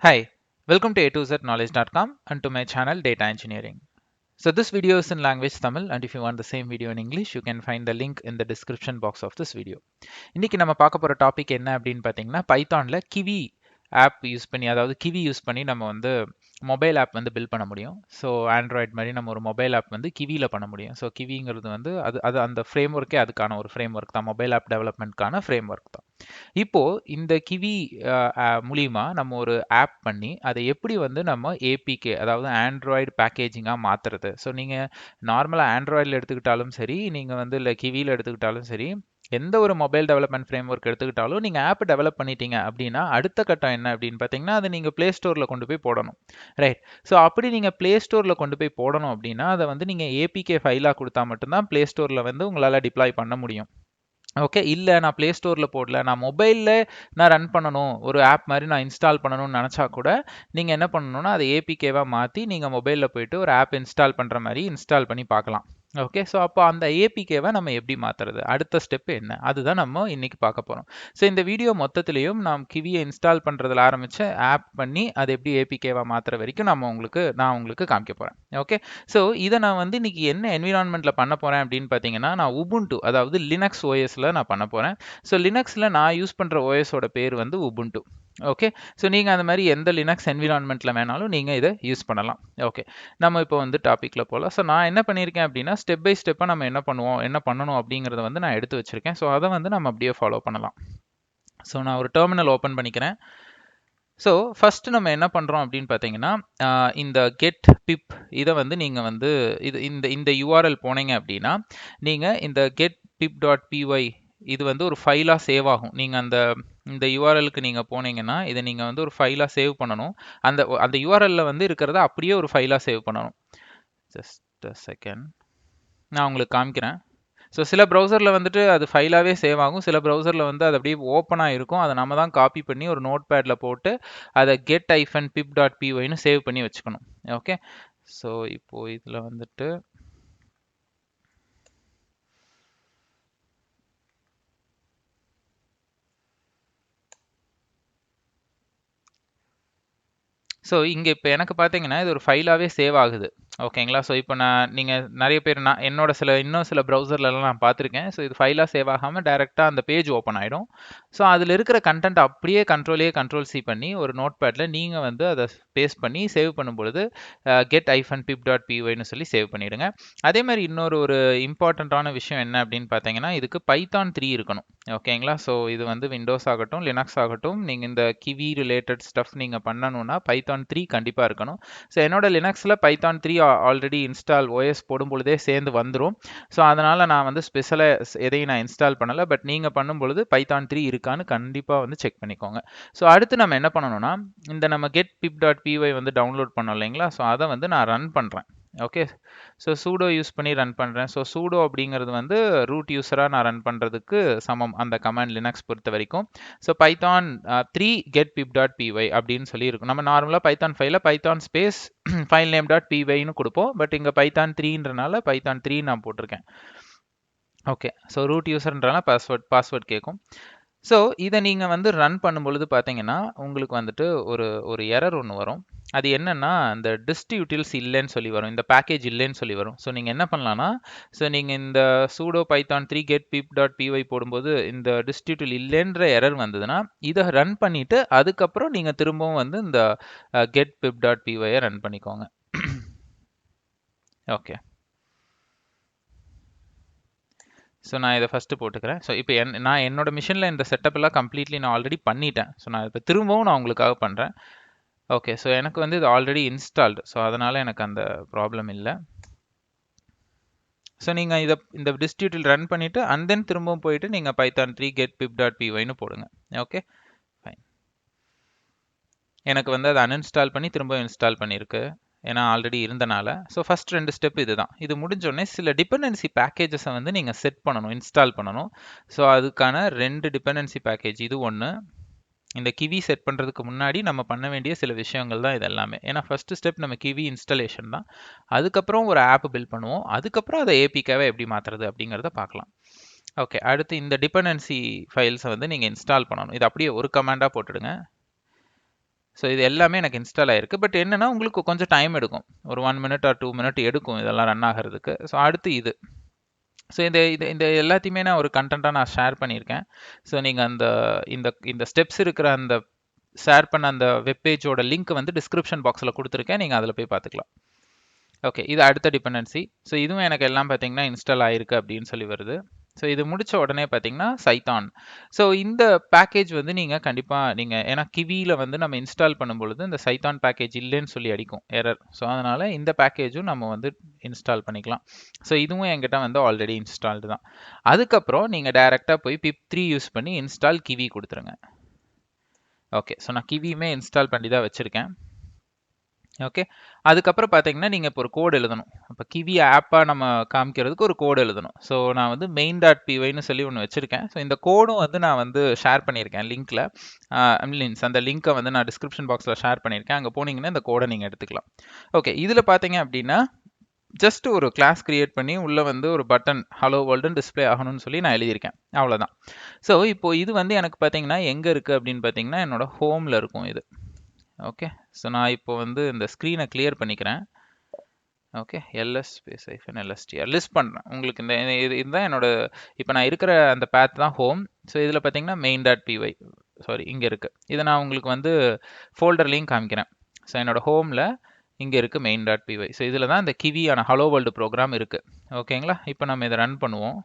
Hi, welcome to A2Zknowledge.com and to my channel Data Engineering. So this video is in language Tamil, and if you want the same video in English, you can find the link in the description box of this video. இன்னைக்கு நம்ம பார்க்க போற topic என்ன அப்படின்னு பார்த்தீங்கன்னா பைத்தான்ல kiwi app use பண்ணி அதாவது kiwi use பண்ணி நம்ம வந்து மொபைல் ஆப் வந்து பில்ட் பண்ண முடியும். ஸோ ஆண்ட்ராய்ட் மாதிரி நம்ம ஒரு மொபைல் ஆப் வந்து கிவியில் பண்ண முடியும். ஸோ கிவிங்கிறது வந்து அது அது அந்த ஃப்ரேம் ஒர்க்கே அதுக்கான ஒரு ஃப்ரேம் ஒர்க் தான், மொபைல் ஆப் டெவலப்மெண்ட்கான ஃப்ரேம் ஒர்க் தான். இப்போ இந்த கிவி மூலியமா நம்ம ஒரு ஆப் பண்ணி அதை எப்படி வந்து நம்ம ஏபிகே அதாவது ஆண்ட்ராய்டு பேக்கேஜிங்காக மாற்றுறது. ஸோ நீங்கள் நார்மலாக ஆண்ட்ராய்டில் எடுத்துக்கிட்டாலும் சரி, நீங்கள் வந்து இல்லை கிவியில் எடுத்துக்கிட்டாலும் சரி, எந்த ஒரு மொபைல் டெவலப்மெண்ட் ஃப்ரேம் ஒர்க் எடுத்துக்கிட்டாலும் நீங்கள் ஆப் டெவலப் பண்ணிட்டீங்க அப்படின்னா அடுத்த கட்டம் என்ன அப்படின்னு பார்த்தீங்கன்னா அதை நீங்கள் ப்ளே ஸ்டோரில் கொண்டு போய் போடணும். ரைட். ஸோ அப்படி நீங்கள் ப்ளே ஸ்டோரில் கொண்டு போய் போடணும் அப்படின்னா அதை வந்து நீங்கள் ஏபிகே ஃபைலாக கொடுத்தா மட்டும்தான் ப்ளே ஸ்டோரில் வந்து உங்களால் டிப்ளாய் பண்ண முடியும். ஓகே. இல்லை நான் ப்ளே ஸ்டோரில் போடல, நான் மொபைலில் நான் ரன் பண்ணணும், ஒரு ஆப் மாதிரி நான் இன்ஸ்டால் பண்ணணும்னு நினச்சா கூட நீங்கள் என்ன பண்ணணும்னா அதை ஏபிகேவாக மாற்றி நீங்கள் மொபைலில் போயிட்டு ஒரு ஆப் இன்ஸ்டால் பண்ணுற மாதிரி இன்ஸ்டால் பண்ணி பார்க்கலாம். ஓகே. ஸோ அப்போ அந்த ஏபிகேவை நம்ம எப்படி மாற்றுறது, அடுத்த ஸ்டெப் என்ன, அதுதான் நம்ம இன்னைக்கு பார்க்க போகிறோம். ஸோ இந்த வீடியோ மொத்தத்திலையும் நாம் கிவியை இன்ஸ்டால் பண்ணுறதுல ஆரம்பித்து ஆப் பண்ணி அதை எப்படி ஏபிகேவாக மாற்றுற வரைக்கும் நான் உங்களுக்கு காமிக்க போகிறேன். ஓகே. ஸோ இதை நான் வந்து இன்னைக்கு என்ன என்விரான்மெண்ட்டில் பண்ண போகிறேன் அப்படின்னு பார்த்தீங்கன்னா, நான் உபுண்டு அதாவது லினக்ஸ் ஓஎஸில் நான் பண்ண போகிறேன். ஸோ லினக்ஸில் நான் யூஸ் பண்ணுற ஓஎஸோட பேர் வந்து உபுண்டு. ஓகே. ஸோ நீங்கள் அந்த மாதிரி எந்த லினக்ஸ் என்விரான்மெண்ட்டில் வேணாலும் நீங்கள் இதை யூஸ் பண்ணலாம். ஓகே. நம்ம இப்போ வந்து டாப்பிக்கில் போகலாம். ஸோ நான் என்ன பண்ணியிருக்கேன் அப்படின்னா ஸ்டெப் பை ஸ்டெப்பாக நம்ம என்ன பண்ணணும் அப்படிங்கிறத வந்து நான் எடுத்து வச்சுருக்கேன். ஸோ அதை வந்து நம்ம அப்படியே ஃபாலோ பண்ணலாம். ஸோ நான் ஒரு டெர்மினல் ஓப்பன் பண்ணிக்கிறேன். ஸோ ஃபஸ்ட்டு நம்ம என்ன பண்ணுறோம் அப்படின்னு பார்த்தீங்கன்னா இந்த கெட் பிப் இதை வந்து நீங்கள் வந்து இந்த யூஆர்எல் போனீங்க அப்படின்னா நீங்கள் இந்த கெட் பிப் டாட் பிஒய் இது வந்து ஒரு ஃபைலாக சேவ் ஆகும். நீங்கள் இந்த யூஆர்எலுக்கு நீங்கள் போனீங்கன்னா இதை நீங்கள் வந்து ஒரு ஃபைலாக சேவ் பண்ணணும். அந்த யூஆர்எல்ல வந்து இருக்கிறத அப்படியே ஒரு ஃபைலாக சேவ் பண்ணணும். ஜஸ்ட் அ செகண்ட், நான் உங்களுக்கு காமிக்கிறேன். ஸோ சில ப்ரௌசரில் வந்துட்டு அது ஃபைலாகவே சேவ் ஆகும், சில ப்ரௌசரில் வந்து அது அப்படியே ஓப்பனாக இருக்கும். அதை நம்ம தான் காப்பி பண்ணி ஒரு நோட் பேடில் போட்டு அதை get-pip.pyன்னு சேவ் பண்ணி வச்சுக்கணும். ஓகே. ஸோ இப்போது இதில் வந்துட்டு ஸோ இங்கே இப்போ எனக்கு பார்த்தீங்கன்னா இது ஒரு ஃபைலாகவே சேவ் ஆகுது. ஓகேங்களா. ஸோ இப்போ நீங்கள் நிறைய பேர் என்னோட இன்னும் சில ப்ரௌசர்லலாம் நான் பார்த்துருக்கேன். ஸோ இது ஃபைலாக சேவ் ஆகாமல் டைரெக்டாக அந்த பேஜ் ஓப்பன் ஆகிடும். ஸோ அதில் இருக்கிற கண்டென்ட் அப்படியே கண்ட்ரோல்-சி பண்ணி ஒரு நோட் பேடில் நீங்கள் வந்து அதை பேஸ்ட் பண்ணி சேவ் பண்ணும்பொழுது get-pip.pyன்னு சொல்லி சேவ் பண்ணிவிடுங்க. அதே மாதிரி ஒரு இம்பார்ட்டண்ட்டான விஷயம் என்ன அப்படின்னு பார்த்தீங்கன்னா இதுக்கு பைத்தான் 3 இருக்கணும். ஓகேங்களா. ஸோ இது வந்து விண்டோஸ் ஆகட்டும் லினக்ஸ் ஆகட்டும், நீங்கள் இந்த கிவி ரிலேட்டட் ஸ்டஃப் நீங்கள் பண்ணணும்னா பைத்தான் 3 கண்டிப்பாக இருக்கணும். ஸோ என்னோட லினக்ஸில் பைத்தான் 3 ஆல்ரெடி இன்ஸ்டால் ஓஎஸ் போடும் பொழுதே சேர்ந்து வந்துடும். ஸோ அதனால் நான் வந்து ஸ்பெஷலாக எதையும் நான் இன்ஸ்டால் பண்ணலை. பட் நீங்கள் பண்ணும்பொழுது பைத்தான் 3 இருக்கான்னு கண்டிப்பாக வந்து செக் பண்ணிக்கோங்க. ஸோ அடுத்து நம்ம என்ன பண்ணணும்னா நம்ம get-pip.py வந்து டவுன்லோட் பண்ணோம் இல்லைங்களா. ஸோ அதை வந்து நான் ரன் பண்ணுறேன். ஓகே. ஸோ சூடோ யூஸ் பண்ணி ரன் பண்ணுறேன். ஸோ சூடோ அப்படிங்கிறது வந்து ரூட் யூஸராக நான் ரன் பண்ணுறதுக்கு சமம் அந்த கமாண்ட் லினக்ஸ் பொறுத்த வரைக்கும். ஸோ பைத்தான் 3 get-pip.py அப்படின்னு சொல்லி இருக்கும். நம்ம நார்மலாக பைத்தான் ஃபைலில் Python space file name dot பிவைன்னு கொடுப்போம். பட் இங்கே பைத்தான் 3ன்றனால பைத்தான் 3 நான் போட்டிருக்கேன். ஓகே. ஸோ ரூட் யூஸர்ன்றனால பாஸ்வேர்ட் கேட்கும். ஸோ இதை நீங்கள் வந்து ரன் பண்ணும்பொழுது பார்த்தீங்கன்னா உங்களுக்கு வந்துட்டு ஒரு எரர் ஒன்று வரும். அது என்னன்னா இந்த டிஸ்ட்ரிபியூட்டிவ்ஸ் இல்லைன்னு சொல்லி வரும், இந்த பேக்கேஜ் இல்லைன்னு சொல்லி வரும். ஸோ நீங்கள் என்ன பண்ணலாம்னா நீங்கள் இந்த sudo python 3 get-pip.py போடும்போது இந்த டிஸ்ட்ரிபியூட்டிவ் இல்லைன்ற எரர் வந்ததுன்னா இதை ரன் பண்ணிவிட்டு அதுக்கப்புறம் நீங்கள் திரும்பவும் வந்து இந்த get-pip.py ரன் பண்ணிக்கோங்க. ஓகே. ஸோ நான் இதை ஃபஸ்ட்டு போட்டுக்கிறேன். ஸோ இப்போ நான் என்னோட மிஷினில் இந்த செட்டப் எல்லாம் கம்ப்ளீட்லி நான் ஆல்ரெடி பண்ணிட்டேன். ஸோ நான் இப்போ திரும்பவும் நான் உங்களுக்காக பண்ணுறேன். ஓகே. ஸோ எனக்கு வந்து இது ஆல்ரெடி இன்ஸ்டால்டு. ஸோ அதனால் எனக்கு அந்த ப்ராப்ளம் இல்லை. ஸோ நீங்கள் இந்த டிஸ்ட்ரிபியூட்டில் ரன் பண்ணிவிட்டு அண்ட் தென் திரும்பவும் போயிட்டு நீங்கள் பைத்தான் 3 get-pip.pyன்னு போடுங்க. Okay fine. எனக்கு வந்து அதை அன்இன்ஸ்டால் பண்ணி திரும்ப இன்ஸ்டால் பண்ணியிருக்கு, ஏன்னா ஆல்ரெடி இருந்தனால. ஸோ ஃபஸ்ட் 2 ஸ்டெப் இதுதான். இது முடிஞ்சோடனே சில டிபெண்டன்சி பேக்கேஜஸை வந்து நீங்கள் செட் பண்ணணும், இன்ஸ்டால் பண்ணணும். ஸோ அதுக்கான 2 டிபெண்டன்சி பேக்கேஜ், இது ஒன்று. இந்த கிவி செட் பண்ணுறதுக்கு முன்னாடி நம்ம பண்ண வேண்டிய சில விஷயங்கள் தான் இது எல்லாமே. ஏன்னா ஃபர்ஸ்ட் ஸ்டெப் நம்ம கிவி இன்ஸ்டாலேஷன் தான். அதுக்கப்புறம் ஒரு ஆப் பில்ட் பண்ணுவோம், அதுக்கப்புறம் அதை ஏபிகேவை எப்படி மாற்றுறது அப்படிங்கிறத பார்க்கலாம். ஓகே. அடுத்து இந்த டிபெண்டன்சி ஃபைல்ஸை வந்து நீங்கள் இன்ஸ்டால் பண்ணணும். இது அப்படியே ஒரு கமாண்டாக போட்டுடுங்க. ஸோ இது எல்லாமே எனக்கு இன்ஸ்டால் ஆயிருக்கு. பட் என்னன்னா உங்களுக்கு கொஞ்சம் டைம் எடுக்கும், ஒரு 1 minute or 2 minute எடுக்கும் இதெல்லாம் ரன் ஆகிறதுக்கு. ஸோ அடுத்து இது. ஸோ இந்த இது இந்த எல்லாத்தையுமே நான் ஒரு கண்டென்ட்டாக நான் ஷேர் பண்ணியிருக்கேன். ஸோ நீங்கள் அந்த இந்த இந்த ஸ்டெப்ஸ் இருக்கிற அந்த ஷேர் பண்ண அந்த வெப்பேஜோட லிங்க் வந்து டிஸ்கிரிப்ஷன் பாக்ஸில் கொடுத்துருக்கேன், நீங்கள் அதில் போய் பார்த்துக்கலாம். ஓகே, இது அடுத்த டிபெண்டன்சி. ஸோ இதுவும் எனக்கு எல்லாம் பார்த்தீங்கன்னா இன்ஸ்டால் ஆயிருக்கு அப்படின்னு சொல்லி வருது. ஸோ இது முடிச்ச உடனே பார்த்தீங்கன்னா சைத்தான். ஸோ இந்த பேக்கேஜ் வந்து நீங்கள் கண்டிப்பாக ஏன்னா கிவியில் வந்து நம்ம இன்ஸ்டால் பண்ணும்பொழுது இந்த சைத்தான் பேக்கேஜ் இல்லைன்னு சொல்லி அடிக்கும் எரர். ஸோ அதனால் இந்த பேக்கேஜும் நம்ம வந்து இன்ஸ்டால் பண்ணிக்கலாம். ஸோ இதுவும் என்கிட்ட வந்து ஆல்ரெடி இன்ஸ்டால்டு தான். அதுக்கப்புறம் நீங்கள் டைரெக்டாக போய் pip3 யூஸ் பண்ணி இன்ஸ்டால் கிவி கொடுத்துருங்க. ஓகே, ஸோ நான் கிவியுமே இன்ஸ்டால் பண்ணி தான் வச்சுருக்கேன். ஓகே, அதுக்கப்புறம் பார்த்தீங்கன்னா நீங்கள் இப்போ ஒரு கோடு எழுதணும். இப்போ கிவி ஆப்பாக நம்ம காமிக்கிறதுக்கு ஒரு கோடு எழுதணும். ஸோ நான் வந்து main.pyன்னு சொல்லி ஒன்று வச்சுருக்கேன். ஸோ இந்த கோடும் வந்து நான் வந்து ஷேர் பண்ணியிருக்கேன் லிங்க்கில். மீன்ஸ் அந்த லிங்க்கை வந்து நான் டிஸ்கிரிப்ஷன் பாக்ஸில் ஷேர் பண்ணியிருக்கேன். அங்கே போனீங்கன்னா இந்த கோடை நீங்கள் எடுத்துக்கலாம். ஓகே, இதில் பார்த்தீங்க அப்படின்னா ஜஸ்ட் ஒரு கிளாஸ் கிரியேட் பண்ணி உள்ளே வந்து ஒரு பட்டன் ஹலோ வேர்ல்டுன்னு டிஸ்பிளே ஆகணும்னு சொல்லி நான் எழுதியிருக்கேன், அவ்வளோதான். ஸோ இப்போ இது வந்து எனக்கு பார்த்தீங்கன்னா எங்கே இருக்குது அப்படின்னு பார்த்தீங்கன்னா என்னோட ஹோமில் இருக்கும் இது. ஓகே, ஸோ நான் இப்போ வந்து இந்த ஸ்க்ரீனை கிளியர் பண்ணிக்கிறேன். Okay, ls space -lstr list பண்ணுறேன் உங்களுக்கு. இந்த இதுதான் என்னோட இப்போ நான் இருக்கிற அந்த பேத் தான் ஹோம். ஸோ இதில் பார்த்தீங்கன்னா main.py, சாரி இங்கே இருக்குது. இதை நான் உங்களுக்கு வந்து ஃபோல்டர்லேயும் காமிக்கிறேன். ஸோ என்னோட ஹோமில் இங்கே இருக்குது main.py. ஸோ இதில் தான் இந்த கிவியான ஹலோ வேர்ல்டு ப்ரோக்ராம் இருக்குது. ஓகேங்களா, இப்போ நம்ம இதை ரன் பண்ணுவோம்.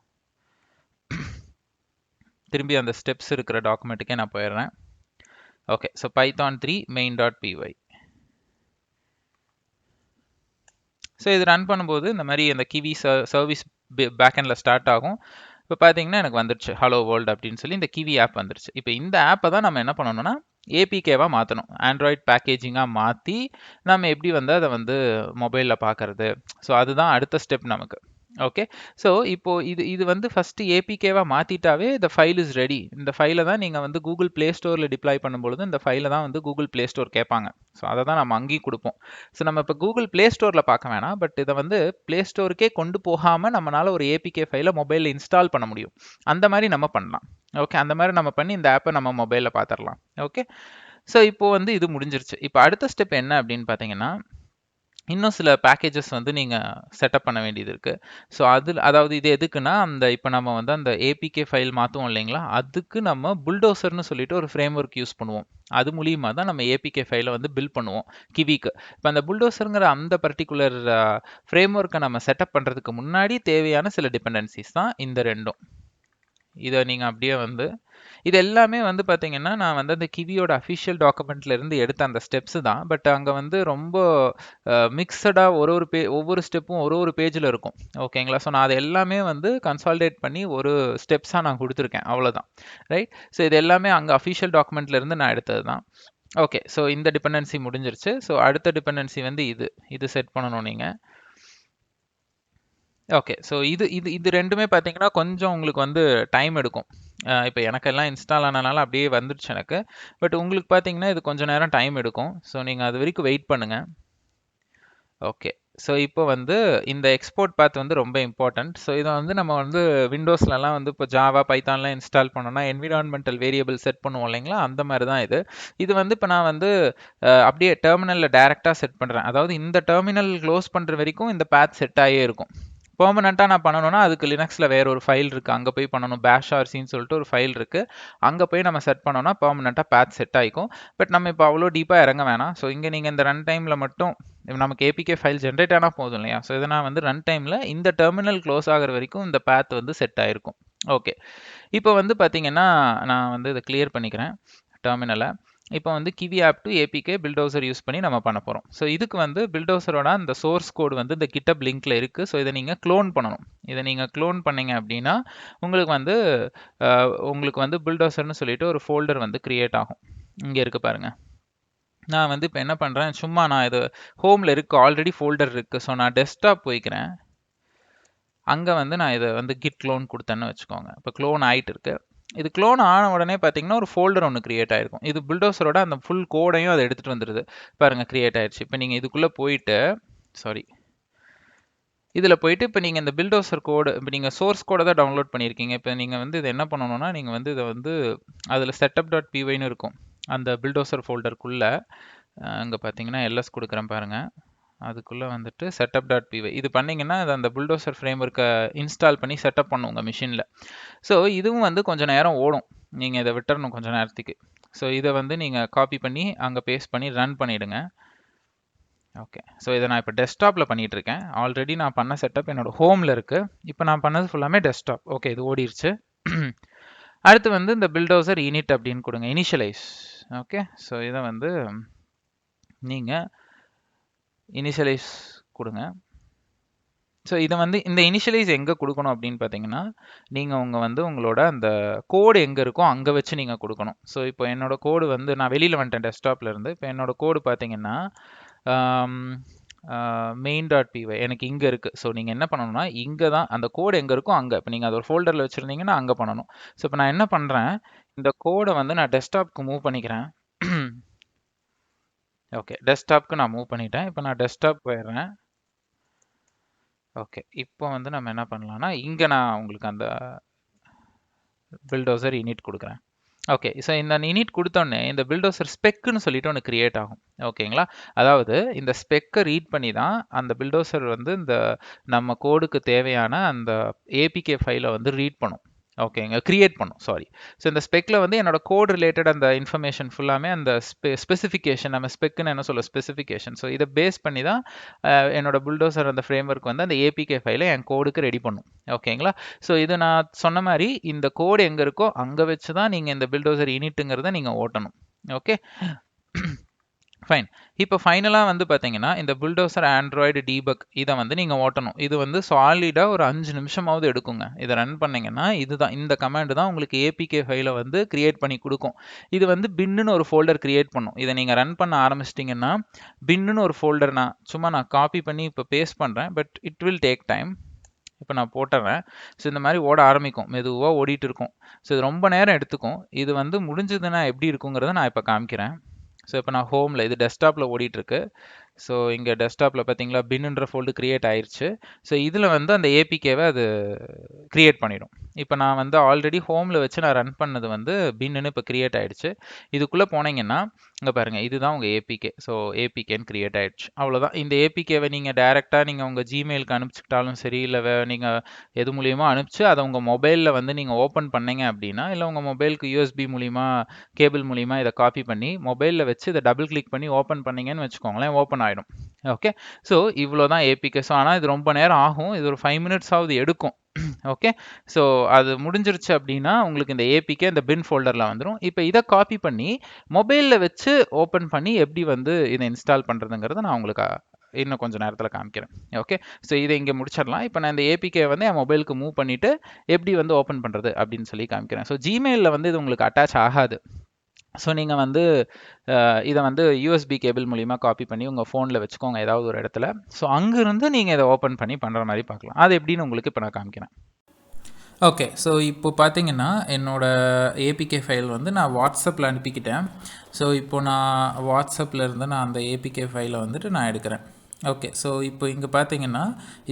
திரும்பி அந்த ஸ்டெப்ஸ் இருக்கிற டாக்குமெண்ட்டுக்கே நான் போயிடுறேன். Okay, so python 3 main.py. So இது ரன் பண்ணும்போது இந்த மாதிரி அந்த கிவி சர்வீஸ் பேக்கெண்டில் ஸ்டார்ட் ஆகும். இப்போ பார்த்தீங்கன்னா எனக்கு வந்துருச்சு ஹலோ வேர்ல்டு அப்படின்னு சொல்லி இந்த கிவி ஆப் வந்துருச்சு. இப்போ இந்த ஆப்பை தான் நம்ம என்ன பண்ணணும்னா ஏபிகேவாக மாற்றணும், ஆண்ட்ராய்ட் பேக்கேஜிங்காக மாற்றி நம்ம எப்படி வந்து அதை வந்து மொபைலில் பார்க்கறது. ஸோ அதுதான் அடுத்த ஸ்டெப் நமக்கு. ஓகே, ஸோ இப்போ இது வந்து ஃபஸ்ட்டு ஏபிகேவாக மாற்றிட்டாவே இந்த ஃபைல் இஸ் ரெடி. இந்த ஃபைலை தான் நீங்கள் வந்து கூகுள் ப்ளே ஸ்டோரில் டிப்ளாய் பண்ணும்பொழுது இந்த ஃபைலை தான் வந்து கூகுள் ப்ளே ஸ்டோர் கேட்பாங்க. ஸோ அதை தான் நம்ம அங்கேயும் கொடுப்போம். ஸோ நம்ம இப்போ கூகுள் ப்ளே ஸ்டோரில் பார்க்க வேணாம், பட் இதை வந்து ப்ளே ஸ்டோருக்கே கொண்டு போகாமல் நம்மளால் ஒரு ஏபிகே ஃபைலை மொபைலில் இன்ஸ்டால் பண்ண முடியும். அந்த மாதிரி நம்ம பண்ணலாம். ஓகே, அந்த மாதிரி நம்ம பண்ணி இந்த ஆப்பை நம்ம மொபைலில் பார்த்துடலாம். ஓகே, ஸோ இப்போ வந்து இது முடிஞ்சிருச்சு. இப்போ அடுத்த ஸ்டெப் என்ன அப்படின்னு பார்த்தீங்கன்னா இன்னும் சில பேக்கேஜஸ் வந்து நீங்கள் செட்டப் பண்ண வேண்டியது இருக்குது. ஸோ அதாவது இது எதுக்குன்னா இப்போ நம்ம வந்து அந்த ஏபிகே ஃபைல் மாற்றுவோம் இல்லைங்களா, அதுக்கு நம்ம புல்டோசர்னு சொல்லிட்டு ஒரு ஃப்ரேம் ஒர்க் யூஸ் பண்ணுவோம். அது மூலியமாக தான் நம்ம ஏபிகே ஃபைலை வந்து பில்ட் பண்ணுவோம் கிவிக்கு. இப்போ அந்த புல்டோசருங்கிற அந்த பர்டிகுலர் ஃப்ரேம் ஒர்க்கை நம்ம செட்டப் பண்ணுறதுக்கு முன்னாடி தேவையான சில டிபெண்டன்சிஸ் தான் இந்த ரெண்டும். இதை நீங்கள் அப்படியே வந்து இது எல்லாமே வந்து பார்த்தீங்கன்னா நான் வந்து அந்த கிவியோட அஃபிஷியல் டாக்குமெண்ட்ல இருந்து எடுத்த அந்த ஸ்டெப்ஸ் தான். பட் அங்கே வந்து ரொம்ப மிக்சடாக ஒவ்வொரு ஸ்டெப்பும் ஒரு பேஜில் இருக்கும். ஓகேங்களா, ஸோ நான் அதை எல்லாமே வந்து கன்சால்டேட் பண்ணி ஒரு ஸ்டெப்ஸாக நான் கொடுத்துருக்கேன், அவ்வளோதான். ரைட், ஸோ இது எல்லாமே அங்கே அஃபிஷியல் டாக்குமெண்ட்ல இருந்து நான் எடுத்தது தான். ஓகே, ஸோ இந்த டிபெண்டன்சி முடிஞ்சிருச்சு. ஸோ அடுத்த டிபெண்டன்சி வந்து இது செட் பண்ணணும் நீங்கள். ஓகே, ஸோ இது ரெண்டுமே பார்த்தீங்கன்னா கொஞ்சம் உங்களுக்கு வந்து டைம் எடுக்கும். இப்போ எனக்கெல்லாம் இன்ஸ்டால் ஆனனால அப்படியே வந்துடுச்சு எனக்கு. பட் உங்களுக்கு பார்த்தீங்கன்னா இது கொஞ்சம் நேரம் டைம் எடுக்கும். ஸோ நீங்கள் அது வரைக்கும் வெயிட் பண்ணுங்கள். ஓகே, ஸோ இப்போ வந்து இந்த எக்ஸ்போர்ட் பாத் வந்து ரொம்ப இம்பார்ட்டன்ட். ஸோ இதை வந்து நம்ம வந்து விண்டோஸ்லலாம் வந்து இப்போ ஜாவா பைத்தான்லாம் இன்ஸ்டால் பண்ணோம்னா என்விரான்மெண்டல் வேரியபிள் செட் பண்ணுவோம் இல்லைங்களா, அந்த மாதிரி தான் இது வந்து இப்போ நான் வந்து அப்படியே டெர்மினலில் டைரெக்டாக செட் பண்ணுறேன். அதாவது இந்த டெர்மினல் க்ளோஸ் பண்ணுற வரைக்கும் இந்த பாத் செட் ஆகியே இருக்கும். பெர்மனெண்ட்டாக நான் பண்ணணும்னா அதுக்கு லினக்ஸில் வேற ஒரு ஃபைல் இருக்குது, அங்கே போய் பண்ணணும். பேஷ் ஆர்சின்னு சொல்லிட்டு ஒரு ஃபைல் இருக்குது, அங்கே போய் நம்ம செட் பண்ணோம்னா பெர்மனெண்ட்டாக பேத் செட் ஆகிக்கும். பட் நம்ம இப்போ அவ்வளோ டீப்பாக இறங்க வேணாம். ஸோ இங்கே நீங்கள் இந்த ரன் டைமில் மட்டும் நமக்கு ஏபிகே ஃபைல் ஜென்ரேட் ஆனால் போதும் இல்லையா. ஸோ இதை நான் வந்து ரன் டைமில் இந்த டெர்மினல் க்ளோஸ் ஆகிற வரைக்கும் இந்த பேத் வந்து செட் ஆகிருக்கும். ஓகே, இப்போ வந்து பார்த்தீங்கன்னா நான் வந்து இதை கிளியர் பண்ணிக்கிறேன் டெர்மினலை. இப்போ வந்து Kivy app to APK Buildozer use பண்ணி நம்ம பண்ண போகிறோம். ஸோ இதுக்கு வந்து பில்டோசரோட அந்த சோர்ஸ் கோடு வந்து இந்த கிட்டப் லிங்க்ல இருக்குது. ஸோ இதை நீங்கள் க்ளோன் பண்ணணும். இதை நீங்கள் க்ளோன் பண்ணீங்க அப்படின்னா உங்களுக்கு வந்து பில்டோசர்னு சொல்லிட்டு ஒரு ஃபோல்டர் வந்து கிரியேட் ஆகும். இங்கே இருக்குது பாருங்கள். நான் வந்து இப்போ என்ன பண்ணுறேன், சும்மா நான் இது ஹோமில் இருக்குது, ஆல்ரெடி ஃபோல்டர் இருக்குது. ஸோ நான் டெஸ்க்டாப் போய்க்கிறேன். அங்கே வந்து நான் இதை வந்து கிட் க்ளோன் கொடுத்தேன்னு வச்சுக்கோங்க. இப்போ க்ளோன் ஆகிட்டு இருக்கு. இது க்ளோன் ஆன உடனே பார்த்தீங்கன்னா ஒரு ஃபோல்டர் ஒன்று கிரியேட் ஆகிருக்கும். இது பில்டோசரோட அந்த ஃபுல் கோடையும் அதை எடுத்துகிட்டு வந்துடுது. பாருங்கள், கிரியேட் ஆயிடுச்சு. இப்போ நீங்கள் இதுக்குள்ளே போயிட்டு இதில் போயிட்டு இப்போ நீங்கள் இந்த பில்டோசர் கோடு இப்போ நீங்கள் சோர்ஸ் கோடை தான் டவுன்லோட் பண்ணியிருக்கீங்க. இப்போ நீங்கள் வந்து இதை என்ன பண்ணணும்னா நீங்கள் வந்து இதை வந்து அதில் setup.pyன்னு இருக்கும். அந்த பில்டோசர் ஃபோல்டருக்குள்ளே அங்கே பார்த்தீங்கன்னா எல்எஸ் கொடுக்குறேன் பாருங்கள். அதுக்குள்ளே வந்துட்டு setup.py இது பண்ணிங்கன்னா அது அந்த புல்டோசர் ஃப்ரேம்ஒர்க்கை இன்ஸ்டால் பண்ணி செட்டப் பண்ணும் உங்கள் மிஷினில். ஸோ இதுவும் வந்து கொஞ்சம் நேரம் ஓடும், நீங்கள் இதை விட்டுறணும் கொஞ்சம் நேரத்துக்கு. ஸோ இதை வந்து நீங்கள் காப்பி பண்ணி அங்கே பேஸ்ட் பண்ணி ரன் பண்ணிவிடுங்க. ஓகே, ஸோ இதை நான் இப்போ டெஸ்க்டாப்பில் பண்ணிகிட்ருக்கேன். ஆல்ரெடி நான் பண்ண செட்டப் என்னோடய ஹோமில் இருக்குது. இப்போ நான் பண்ணது ஃபுல்லாமே டெஸ்க்டாப். ஓகே, இது ஓடிடுச்சு. அடுத்து வந்து இந்த பில்டோசர் இனிட் அப்படின்னு கொடுங்க, இனிஷியலைஸ். ஓகே, ஸோ இதை வந்து நீங்கள் இனிஷியலைஸ் கொடுங்க. ஸோ இதை வந்து இந்த இனிஷியலைஸ் எங்கே கொடுக்கணும் அப்படின்னு பார்த்தீங்கன்னா, நீங்கள் உங்களோட அந்த கோடு எங்கே இருக்கோ அங்கே வச்சு நீங்கள் கொடுக்கணும். ஸோ இப்போ என்னோட கோடு வந்து நான் வெளியில் வந்துட்டேன் டெஸ்க்டாப்பில் இருந்து. இப்போ என்னோட கோடு பார்த்தீங்கன்னா main.py எனக்கு இங்கே இருக்குது. ஸோ நீங்கள் என்ன பண்ணணும்னா, இங்கே தான் அந்த கோடு எங்கே இருக்கோ அங்கே. இப்போ நீங்கள் அது ஒரு ஃபோல்டரில் வச்சுருந்தீங்கன்னா அங்கே பண்ணணும். ஸோ இப்போ நான் என்ன பண்ணுறேன், இந்த கோடை வந்து நான் டெஸ்க்டாப்க்கு மூவ் பண்ணிக்கிறேன். ஓகே, டெஸ்க்டாப்க்கு நான் மூவ் பண்ணிட்டேன். இப்போ நான் டெஸ்க்டாப் போயிடுறேன். ஓகே, இப்போ வந்து நம்ம என்ன பண்ணலாம்னா, இங்கே நான் உங்களுக்கு அந்த பில்டோசர் இனிட் கொடுக்குறேன். ஓகே, ஸோ இந்த இனிட் கொடுத்தோடனே இந்த பில்டோசர் ஸ்பெக்குன்னு சொல்லிட்டு ஒன்று கிரியேட் ஆகும். ஓகேங்களா, அதாவது இந்த ஸ்பெக்கை ரீட் பண்ணி தான் அந்த பில்டோசர் வந்து இந்த நம்ம கோடுக்கு தேவையான அந்த ஏபிகே ஃபைலை வந்து ரீட் பண்ணும். ஓகேங்க, கிரியேட் பண்ணும், சாரி. ஸோ இந்த ஸ்பெக்கில் வந்து என்னோட கோட் ரிலேட்டட் அந்த இன்ஃபர்மேஷன் ஃபுல்லாமே அந்த ஸ்பெசிஃபிகேஷன், நம்ம ஸ்பெக்குன்னு என்ன சொல்ல ஸ்பெசிஃபிகேஷன். ஸோ இதை பேஸ் பண்ணி தான் என்னோட புல்டோசர் அந்த ஃப்ரேம்ஒர்க் வந்து அந்த ஏபிகே ஃபைலை என் கோடுக்கு ரெடி பண்ணும். ஓகேங்களா, ஸோ இது நான் சொன்ன மாதிரி இந்த கோடு எங்கே இருக்கோ அங்கே வச்சு தான் நீங்கள் இந்த பில்டோசர் இனிட்டுங்கிறத நீங்கள் ஓட்டணும். Okay, fine. இப்போ ஃபைனலாக வந்து பார்த்தீங்கன்னா, இந்த புல்டோசர் ஆண்ட்ராய்டு டீபக் இதை வந்து நீங்கள் ஓட்டணும். இது வந்து சாலிடாக ஒரு 5 நிமிஷமாவது எடுக்குங்க. இதை ரன் பண்ணிங்கன்னா இதுதான், இந்த கமாண்டு தான் உங்களுக்கு ஏபிகே ஃபைலை வந்து கிரியேட் பண்ணி கொடுக்கும். இது வந்து பின்னுன்னு ஒரு ஃபோல்டர் கிரியேட் பண்ணும். இதை நீங்கள் ரன் பண்ண ஆரம்பிச்சிட்டிங்கன்னா பின்னுன்னு ஒரு ஃபோல்டர் நான் காப்பி பண்ணி இப்போ பேஸ்ட் பண்ணுறேன். But it will take time. இப்போ நான் போட்டுறேன். ஸோ இந்த மாதிரி ஓட ஆரம்பிக்கும், மெதுவாக ஓடிட்டு இருக்கும். ஸோ இது ரொம்ப நேரம் எடுத்துக்கும். இது வந்து முடிஞ்சதுன்னா எப்படி இருக்குங்கிறத நான் இப்போ காமிக்கிறேன். ஸோ இப்போ நான் ஹோமில், இது டெஸ்க்டாப்பில் ஓடிட்டுருக்கு. ஸோ இங்கே டெஸ்க்டாப்பில் பார்த்தீங்களா பின்னுன்ற ஃபோல்டு கிரியேட் ஆயிடுச்சு. ஸோ இதில் வந்து அந்த ஏபிகேவை அது கிரியேட் பண்ணிடும். இப்போ நான் வந்து ஆல்ரெடி ஹோமில் வச்சு நான் ரன் பண்ணது வந்து பின்னுன்னு இப்போ கிரியேட் ஆயிடுச்சு. இதுக்குள்ளே போனீங்கன்னா இங்கே பாருங்கள், இதுதான் உங்கள் ஏபிகே. ஸோ ஏபிகேன்னு கிரியேட் ஆயிடுச்சு. அவ்வளோதான். இந்த ஏபிகேவை நீங்கள் டேரெக்டாக நீங்கள் உங்கள் ஜிமெயிலுக்கு அனுப்பிச்சிக்கிட்டாலும் சரி, இல்லை நீங்கள் எது மூலியமாக அனுப்பிச்சு அதை உங்கள் மொபைலில் வந்து நீங்கள் ஓப்பன் பண்ணீங்க அப்படின்னா, இல்லை உங்கள் மொபைலுக்கு யூஎஸ்பி மூலிமா கேபிள் மூலிமா இதை காப்பி பண்ணி மொபைலில் வச்சு இதை டபுள் கிளிக் பண்ணி ஓப்பன் பண்ணீங்கன்னு வச்சுக்கோங்களேன், ஓப்பன் ஆகிடும். ஓகே, ஸோ இவ்வளோ தான் ஏபிகே. ஸோ ஆனால் இது ரொம்ப நேரம் ஆகும், இது ஒரு 5 மினிட்ஸ் ஆகுது எடுக்கும். ஓகே, ஸோ அது முடிஞ்சிருச்சு அப்படின்னா உங்களுக்கு இந்த ஏபிகே இந்த பின் ஃபோல்டரில் வந்துடும். இப்போ இதை காப்பி பண்ணி மொபைலில் வச்சு ஓப்பன் பண்ணி எப்படி வந்து இதை இன்ஸ்டால் பண்ணுறதுங்கிறத நான் உங்களுக்கு இன்னும் கொஞ்சம் நேரத்தில் காமிக்கிறேன். ஓகே, ஸோ இதை இங்கே முடிச்சிடலாம். இப்போ நான் இந்த ஏபிகே வந்து என் மொபைலுக்கு மூவ் பண்ணிவிட்டு எப்படி வந்து ஓப்பன் பண்ணுறது அப்படின்னு சொல்லி காமிக்கிறேன். ஸோ ஜிமெயிலில் வந்து இது உங்களுக்கு அட்டாச் ஆகாது. ஸோ நீங்கள் வந்து இதை வந்து யூஎஸ்பி கேபிள் மூலிமா காப்பி பண்ணி உங்கள் ஃபோனில் வச்சுக்கோங்க ஏதாவது ஒரு இடத்துல. ஸோ அங்கேருந்து நீங்கள் இதை ஓப்பன் பண்ணி பண்ணுற மாதிரி பார்க்கலாம். அது எப்படின்னு உங்களுக்கு இப்போ நான் காமிக்கிறேன். ஓகே, ஸோ இப்போ பார்த்தீங்கன்னா என்னோடய ஏபிகே ஃபைல் வந்து நான் வாட்ஸ்அப்பில் அனுப்பிக்கிட்டேன். ஸோ இப்போ நான் வாட்ஸ்அப்பில் இருந்து நான் அந்த ஏபிகே ஃபைலை வந்துட்டு நான் எடுக்கிறேன். ஓகே, ஸோ இப்போ இங்கே பார்த்தீங்கன்னா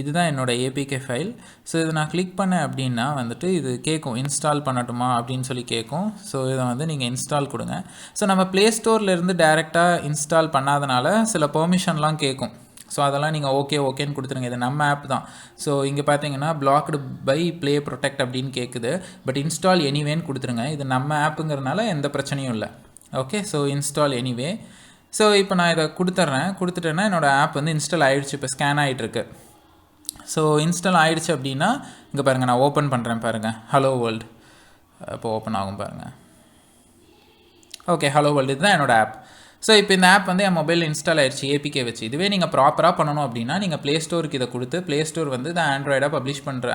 இதுதான் என்னோடய ஏபிகே ஃபைல். ஸோ இதை நான் கிளிக் பண்ணேன் அப்படின்னா வந்துட்டு இது கேட்கும், இன்ஸ்டால் பண்ணட்டுமா அப்படின்னு சொல்லி கேட்கும். ஸோ இதை வந்து நீங்கள் இன்ஸ்டால் கொடுங்க. ஸோ நம்ம ப்ளே ஸ்டோர்லேருந்து டேரெக்டாக இன்ஸ்டால் பண்ணாதனால சில பெர்மிஷன்லாம் கேட்கும். ஸோ அதெல்லாம் நீங்கள் ஓகேன்னு கொடுத்துருங்க. இது நம்ம ஆப் தான். ஸோ இங்கே பார்த்தீங்கன்னா பிளாக்டு பை ப்ளே ப்ரொடெக்ட் அப்படின்னு கேட்குது. பட் இன்ஸ்டால் எனிவேன்னு கொடுத்துருங்க. இது நம்ம ஆப்புங்கிறதுனால எந்த பிரச்சனையும் இல்லை. Okay, so install anyway. So இப்போ நான் இதை கொடுத்துட்டேன்னா என்னோடய ஆப் வந்து இன்ஸ்டால் ஆகிடுச்சு. இப்போ ஸ்கேன் ஆகிட்டுருக்கு. ஸோ இன்ஸ்டால் ஆகிடுச்சு அப்படின்னா இங்கே பாருங்கள், நான் ஓப்பன் பண்ணுறேன் பாருங்கள், ஹலோ வேர்ல்டு. இப்போ ஓப்பன் ஆகும் பாருங்கள். ஓகே, ஹலோ வேர்ல்டு இதுதான் என்னோடய ஆப். ஸோ இப்போ இந்த ஆப் வந்து என் மொபைலில் இன்ஸ்டால் ஆயிடுச்சு ஏபிகே வச்சு. இதுவே நீங்கள் ப்ராப்பராக பண்ணணும் அப்படின்னா நீங்கள் ப்ளே ஸ்டோருக்கு இதை கொடுத்து ப்ளே ஸ்டோர் வந்து இந்த ஆண்ட்ராய்டாக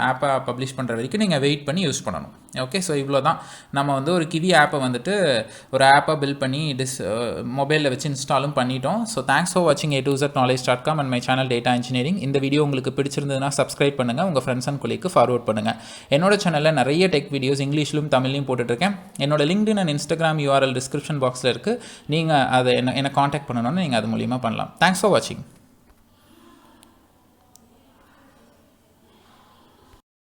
ஆப்பை பப்ளிஷ் பண்ணுற வரைக்கும் நீங்கள் வெயிட் பண்ணி யூஸ் பண்ணணும். ஓகே, ஸோ இவ்வளோ தான். நம்ம வந்து ஒரு கிவி ஆப்பை வந்துட்டு ஒரு ஆப்பை பில்ட் பண்ணி மொபைலில் வச்சு இன்ஸ்டாலும் பண்ணிட்டோம். ஸோ தேங்க்ஸ் ஃபார் வாட்சிங் a2znowledge.com and my channel data engineering. இந்த வீடியோ உங்களுக்கு பிடிச்சிருந்ததுன்னா சப்ஸ்கிரைப் பண்ணுங்கள், உங்கள் ஃப்ரெண்ட்ஸ் அண்ட் கொலீக்கு ஃபார்வர்ட் பண்ணுங்கள். என்னோட சேனலில் நிறைய டெக் வீடியோஸ் இங்கிலீஷ்லும் தமிழ்லையும் போட்டுட்ருக்கேன். என்னோட LinkedIn and Instagram URL description பாக்ஸில் இருக்குது. நீங்கள் அதை என்ன காண்டாக்ட் பண்ணணும்னு நீங்கள் அது மூலிமா பண்ணலாம். தேங்க்ஸ் ஃபார் வாட்சிங்.